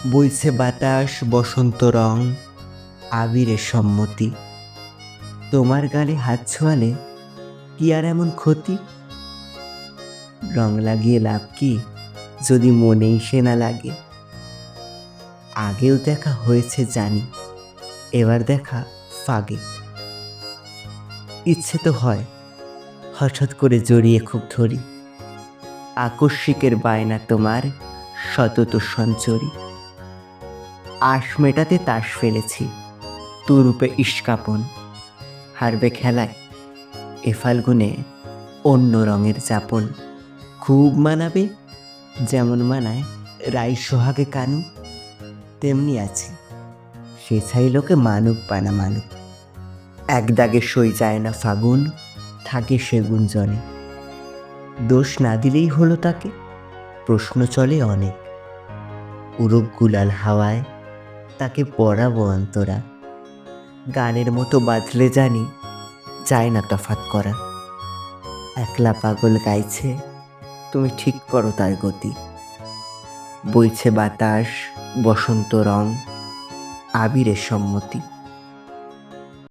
বইছে বাতাস বসন্ত রং, আবিরের সম্মতি। তোমার গালে হাত ছোঁয়ালে কি আর এমন ক্ষতি? রং লাগিয়ে লাভ কি যদি মনেই সে না লাগে? আগেও দেখা হয়েছে জানি, এবার দেখা ফাগে। ইচ্ছে তো হয় হঠাৎ করে জড়িয়ে খুব ধরি, আকস্মিকের বায়না তোমার সতত সঞ্চরি। আশ মেটাতে তাস ফেলেছি, তুরুপে ইস্কাপন। হারবে খেলায় এ ফাল্গুনে অন্য রঙের যাপন। খুব মানাবে যেমন মানায় রাই সোহাগে কানু, তেমনি আছে সে ছাই লোকে মানুক পানা মানুক। এক দাগে সই যায় না ফাগুন, থাকে সেগুন জনে। দোষ না দিলেই হলো তাকে, প্রশ্ন চলে অনেক। উরুক গুলাল হাওয়ায় তাকে পরাবো অন্তরা। গানের মতো বাজলে জানি যায় না তফাৎ করা। একলা পাগল গাইছে, তুমি ঠিক করো তার গতি। বইছে বাতাস বসন্ত রং, আবিরের সম্মতি।